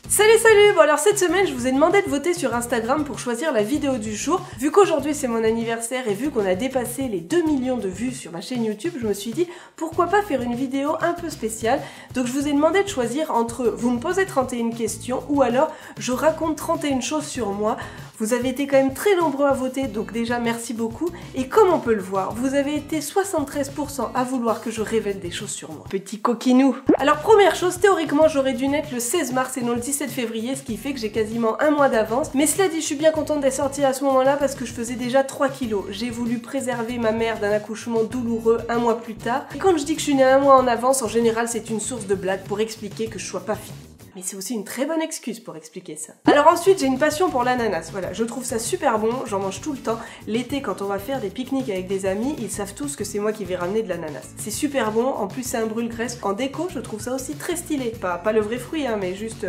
Salut. Bon alors cette semaine je vous ai demandé de voter sur Instagram pour choisir la vidéo du jour. Vu qu'aujourd'hui c'est mon anniversaire et vu qu'on a dépassé les 2 millions de vues sur ma chaîne YouTube, je me suis dit pourquoi pas faire une vidéo un peu spéciale. Donc je vous ai demandé de choisir entre vous me posez 31 questions ou alors je raconte 31 choses sur moi. Vous avez été quand même très nombreux à voter, donc déjà merci beaucoup. Et comme on peut le voir, vous avez été 73% à vouloir que je révèle des choses sur moi. Petit coquinou. Alors première chose, théoriquement j'aurais dû naître le 16 mars et non le 17 février, ce qui fait que j'ai quasiment un mois d'avance. Mais cela dit, je suis bien contente d'être sortie à ce moment-là parce que je faisais déjà 3 kilos. J'ai voulu préserver ma mère d'un accouchement douloureux un mois plus tard. Et quand je dis que je suis née un mois en avance, en général c'est une source de blague pour expliquer que je sois pas fine. Mais c'est aussi une très bonne excuse pour expliquer ça. Alors ensuite, j'ai une passion pour l'ananas. Voilà, je trouve ça super bon, j'en mange tout le temps. L'été, quand on va faire des pique-niques avec des amis, ils savent tous que c'est moi qui vais ramener de l'ananas. C'est super bon, en plus c'est un brûle-graisse. En déco, je trouve ça aussi très stylé. Pas le vrai fruit, hein, mais juste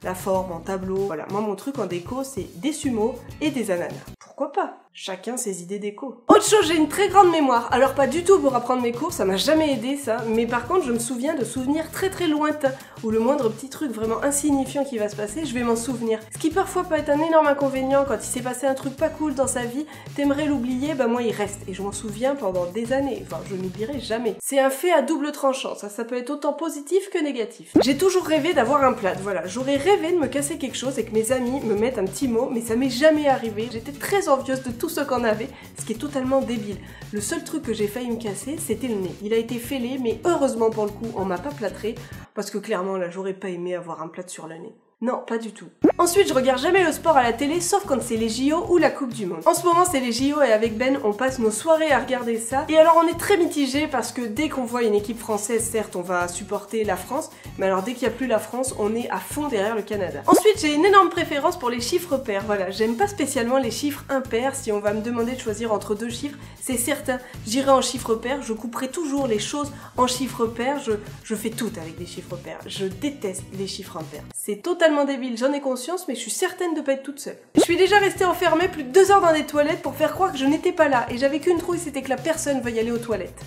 la forme en tableau. Voilà, moi mon truc en déco, c'est des sumos et des ananas. Pourquoi pas? Chacun ses idées déco. Autre chose, j'ai une très grande mémoire. Alors pas du tout pour apprendre mes cours, ça m'a jamais aidé ça, mais par contre je me souviens de souvenirs très lointains, où le moindre petit truc vraiment insignifiant qui va se passer, je vais m'en souvenir. Ce qui parfois peut être un énorme inconvénient quand il s'est passé un truc pas cool dans sa vie, t'aimerais l'oublier, bah moi il reste, et je m'en souviens pendant des années, enfin je n'oublierai jamais. C'est un fait à double tranchant, ça peut être autant positif que négatif. J'ai toujours rêvé d'avoir un plat, voilà, j'aurais rêvé de me casser quelque chose et que mes amis me mettent un petit mot, mais ça m'est jamais arrivé, j'étais très envieuse de tout ce qu'on avait, ce qui est totalement débile. Le seul truc que j'ai failli me casser, c'était le nez. Il a été fêlé, mais heureusement pour le coup, on m'a pas plâtré, parce que clairement là, j'aurais pas aimé avoir un plâtre sur le nez. Non, pas du tout. Ensuite, je regarde jamais le sport à la télé, sauf quand c'est les JO ou la Coupe du Monde. En ce moment, c'est les JO et avec Ben, on passe nos soirées à regarder ça. Et alors, on est très mitigé parce que dès qu'on voit une équipe française, certes, on va supporter la France, mais alors dès qu'il n'y a plus la France, on est à fond derrière le Canada. Ensuite, j'ai une énorme préférence pour les chiffres pairs. Voilà, j'aime pas spécialement les chiffres impairs. Si on va me demander de choisir entre deux chiffres, c'est certain. J'irai en chiffres pairs, je couperai toujours les choses en chiffres pairs. Je fais tout avec des chiffres pairs. Je déteste les chiffres impairs. C'est totalement débile, j'en ai conscience, mais je suis certaine de pas être toute seule. Je suis déjà restée enfermée plus de 2 heures dans des toilettes pour faire croire que je n'étais pas là, et j'avais qu'une trouille, c'était que la personne veuille aller aux toilettes.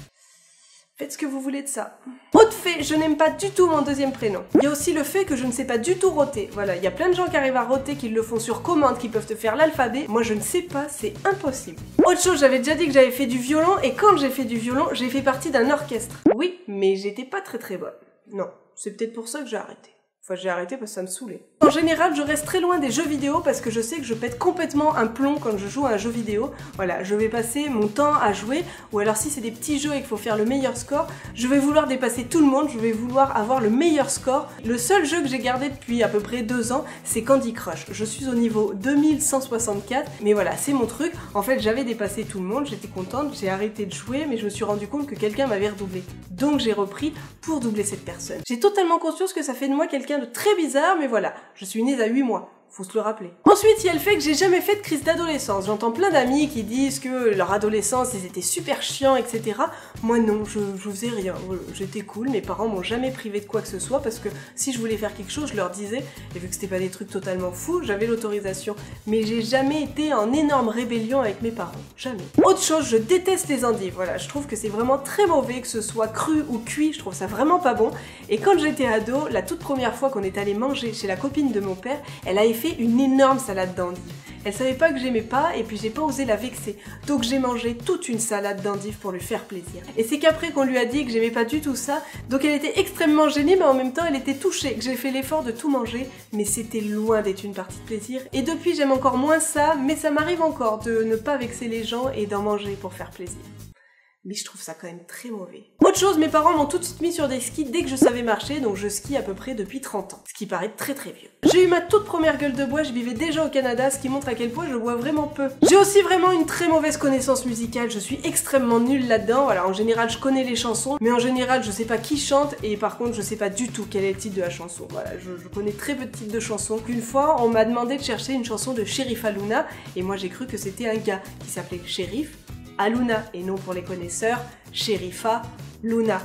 Faites ce que vous voulez de ça. Autre fait, je n'aime pas du tout mon deuxième prénom. Il y a aussi le fait que je ne sais pas du tout roter. Voilà, il y a plein de gens qui arrivent à roter, qui le font sur commande, qui peuvent te faire l'alphabet. Moi, je ne sais pas, c'est impossible. Autre chose, j'avais déjà dit que j'avais fait du violon, et quand j'ai fait du violon, j'ai fait partie d'un orchestre. Oui, mais j'étais pas très bonne. Non, c'est peut-être pour ça que j'ai arrêté. Enfin, j'ai arrêté parce que ça me saoulait. En général, je reste très loin des jeux vidéo parce que je sais que je pète complètement un plomb quand je joue à un jeu vidéo. Voilà, je vais passer mon temps à jouer, ou alors si c'est des petits jeux et qu'il faut faire le meilleur score, je vais vouloir dépasser tout le monde, je vais vouloir avoir le meilleur score. Le seul jeu que j'ai gardé depuis à peu près 2 ans, c'est Candy Crush. Je suis au niveau 2164, mais voilà, c'est mon truc. En fait, j'avais dépassé tout le monde, j'étais contente, j'ai arrêté de jouer, mais je me suis rendu compte que quelqu'un m'avait redoublé. Donc j'ai repris pour doubler cette personne. J'ai totalement conscience que ça fait de moi quelqu'un de très bizarre, mais voilà, je suis née à 8 mois. Faut se le rappeler. Ensuite, il y a le fait que j'ai jamais fait de crise d'adolescence. J'entends plein d'amis qui disent que leur adolescence, ils étaient super chiants, etc. Moi non, je faisais rien. J'étais cool, mes parents m'ont jamais privé de quoi que ce soit parce que si je voulais faire quelque chose, je leur disais, et vu que c'était pas des trucs totalement fous, j'avais l'autorisation. Mais j'ai jamais été en énorme rébellion avec mes parents. Jamais. Autre chose, je déteste les endives. Voilà, je trouve que c'est vraiment très mauvais, que ce soit cru ou cuit, je trouve ça vraiment pas bon. Et quand j'étais ado, la toute première fois qu'on est allé manger chez la copine de mon père, elle avait fait une énorme salade d'endives. Elle savait pas que j'aimais pas et puis j'ai pas osé la vexer. Donc j'ai mangé toute une salade d'endives pour lui faire plaisir. Et c'est qu'après qu'on lui a dit que j'aimais pas du tout ça, donc elle était extrêmement gênée mais en même temps elle était touchée que j'ai fait l'effort de tout manger, mais c'était loin d'être une partie de plaisir. Et depuis j'aime encore moins ça, mais ça m'arrive encore de ne pas vexer les gens et d'en manger pour faire plaisir. Mais je trouve ça quand même très mauvais. Autre chose, mes parents m'ont tout de suite mis sur des skis dès que je savais marcher, donc je skie à peu près depuis 30 ans, ce qui paraît très vieux. J'ai eu ma toute première gueule de bois, je vivais déjà au Canada, ce qui montre à quel point je bois vraiment peu. J'ai aussi vraiment une très mauvaise connaissance musicale, je suis extrêmement nulle là-dedans. Voilà, en général je connais les chansons, mais en général je sais pas qui chante, et par contre je sais pas du tout quel est le titre de la chanson. Voilà, je connais très peu de titres de chansons. Une fois, on m'a demandé de chercher une chanson de Cherif Aluna, et moi j'ai cru que c'était un gars qui s'appelait Cherif Aluna, et non pour les connaisseurs, Sherifa Luna.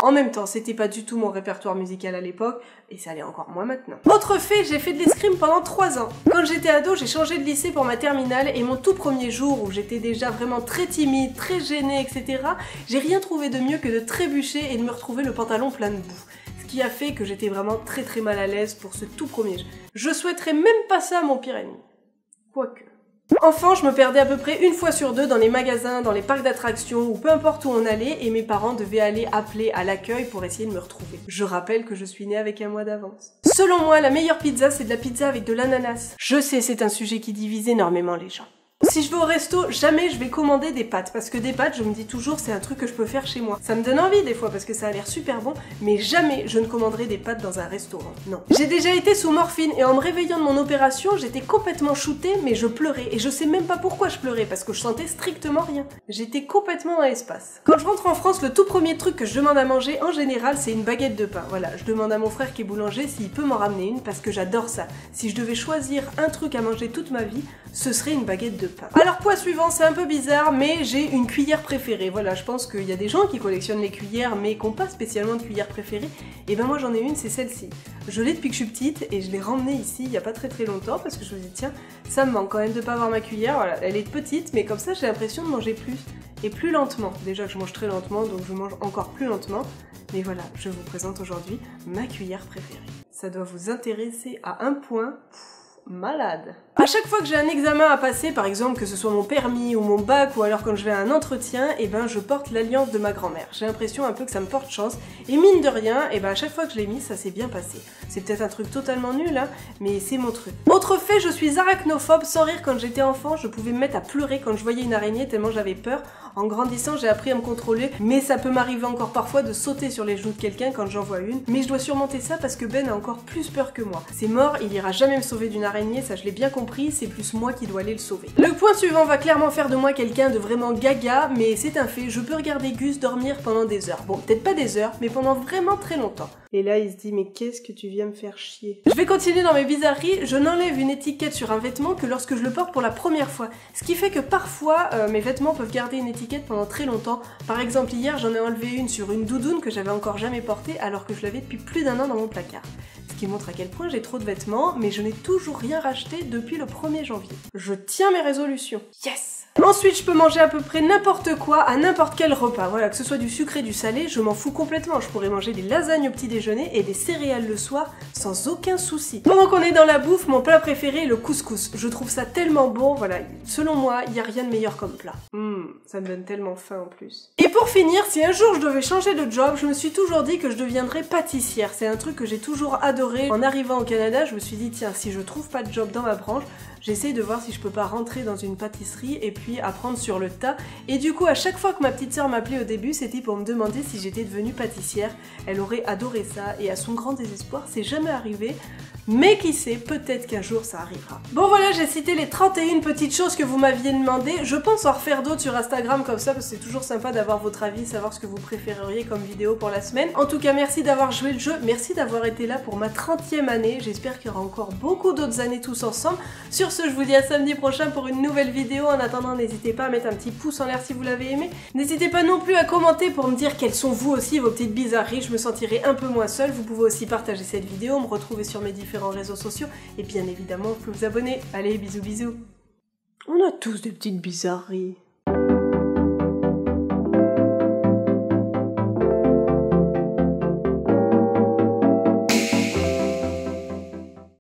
En même temps, c'était pas du tout mon répertoire musical à l'époque, et ça l'est encore moins maintenant. Autre fait, j'ai fait de l'escrime pendant 3 ans. Quand j'étais ado, j'ai changé de lycée pour ma terminale, et mon tout premier jour, où j'étais déjà vraiment très timide, très gênée, etc., j'ai rien trouvé de mieux que de trébucher et de me retrouver le pantalon plein de boue. Ce qui a fait que j'étais vraiment très mal à l'aise pour ce tout premier jeu. Je souhaiterais même pas ça à mon pire ennemi. Quoique... Enfant, je me perdais à peu près une fois sur deux dans les magasins, dans les parcs d'attractions ou peu importe où on allait et mes parents devaient aller appeler à l'accueil pour essayer de me retrouver. Je rappelle que je suis née avec un mois d'avance. Selon moi, la meilleure pizza, c'est de la pizza avec de l'ananas. Je sais, c'est un sujet qui divise énormément les gens. Si je vais au resto, jamais je vais commander des pâtes, parce que des pâtes, je me dis toujours, c'est un truc que je peux faire chez moi. Ça me donne envie des fois, parce que ça a l'air super bon, mais jamais je ne commanderai des pâtes dans un restaurant, non. J'ai déjà été sous morphine, et en me réveillant de mon opération, j'étais complètement shootée, mais je pleurais, et je sais même pas pourquoi je pleurais, parce que je sentais strictement rien. J'étais complètement dans l'espace. Quand je rentre en France, le tout premier truc que je demande à manger, en général, c'est une baguette de pain. Voilà, je demande à mon frère qui est boulanger s'il peut m'en ramener une, parce que j'adore ça. Si je devais choisir un truc à manger toute ma vie, ce serait une baguette de pain. Alors point suivant, c'est un peu bizarre, mais j'ai une cuillère préférée. Voilà, je pense qu'il y a des gens qui collectionnent les cuillères, mais qui n'ont pas spécialement de cuillère préférée. Et ben moi j'en ai une, c'est celle-ci. Je l'ai depuis que je suis petite et je l'ai ramenée ici il n'y a pas très longtemps parce que je me dis tiens, ça me manque quand même de pas avoir ma cuillère. Voilà, elle est petite, mais comme ça j'ai l'impression de manger plus et plus lentement. Déjà que je mange très lentement, donc je mange encore plus lentement. Mais voilà, je vous présente aujourd'hui ma cuillère préférée. Ça doit vous intéresser à un point. Malade. À chaque fois que j'ai un examen à passer, par exemple que ce soit mon permis ou mon bac ou alors quand je vais à un entretien, et ben je porte l'alliance de ma grand-mère. J'ai l'impression un peu que ça me porte chance et mine de rien, et ben à chaque fois que je l'ai mis, ça s'est bien passé. C'est peut-être un truc totalement nul hein, mais c'est mon truc. Autre fait, je suis arachnophobe. Sans rire, quand j'étais enfant, je pouvais me mettre à pleurer quand je voyais une araignée tellement j'avais peur. En grandissant, j'ai appris à me contrôler, mais ça peut m'arriver encore parfois de sauter sur les genoux de quelqu'un quand j'en vois une. Mais je dois surmonter ça parce que Ben a encore plus peur que moi. C'est mort, il ira jamais me sauver d'une araignée, ça je l'ai bien compris, c'est plus moi qui dois aller le sauver. Le point suivant va clairement faire de moi quelqu'un de vraiment gaga, mais c'est un fait, je peux regarder Gus dormir pendant des heures. Bon, peut-être pas des heures, mais pendant vraiment très longtemps. Et là, il se dit, mais qu'est-ce que tu viens me faire chier? Je vais continuer dans mes bizarreries, je n'enlève une étiquette sur un vêtement que lorsque je le porte pour la première fois. Ce qui fait que parfois, mes vêtements peuvent garder une étiquette pendant très longtemps. Par exemple, hier, j'en ai enlevé une sur une doudoune que j'avais encore jamais portée alors que je l'avais depuis plus d'un an dans mon placard. Ce qui montre à quel point j'ai trop de vêtements, mais je n'ai toujours rien racheté depuis le 1er janvier. Je tiens mes résolutions. Yes! Ensuite, je peux manger à peu près n'importe quoi à n'importe quel repas. Voilà, que ce soit du sucré, du salé, je m'en fous complètement. Je pourrais manger des lasagnes au petit déjeuner et des céréales le soir sans aucun souci. Pendant qu'on est dans la bouffe, mon plat préféré est le couscous. Je trouve ça tellement bon, voilà. Selon moi, il n'y a rien de meilleur comme plat. Ça me donne tellement faim en plus. Et pour finir, si un jour je devais changer de job, je me suis toujours dit que je deviendrais pâtissière. C'est un truc que j'ai toujours adoré. En arrivant au Canada, je me suis dit, tiens, si je trouve pas de job dans ma branche, j'essaye de voir si je peux pas rentrer dans une pâtisserie et puis apprendre sur le tas. Et du coup, à chaque fois que ma petite sœur m'appelait au début, c'était pour me demander si j'étais devenue pâtissière. Elle aurait adoré ça et à son grand désespoir, c'est jamais arrivé. Mais qui sait, peut-être qu'un jour ça arrivera. Bon voilà, j'ai cité les 31 petites choses que vous m'aviez demandé. Je pense en refaire d'autres sur Instagram comme ça, parce que c'est toujours sympa d'avoir votre avis, savoir ce que vous préféreriez comme vidéo pour la semaine. En tout cas, merci d'avoir joué le jeu, merci d'avoir été là pour ma 30e année. J'espère qu'il y aura encore beaucoup d'autres années tous ensemble. Sur ce, je vous dis à samedi prochain pour une nouvelle vidéo. En attendant, n'hésitez pas à mettre un petit pouce en l'air si vous l'avez aimé. N'hésitez pas non plus à commenter pour me dire quelles sont vous aussi vos petites bizarreries. Je me sentirai un peu moins seule. Vous pouvez aussi partager cette vidéo, me retrouver sur mes différents réseaux sociaux et bien évidemment vous pouvez vous abonner. Allez, bisous bisous. On a tous des petites bizarreries.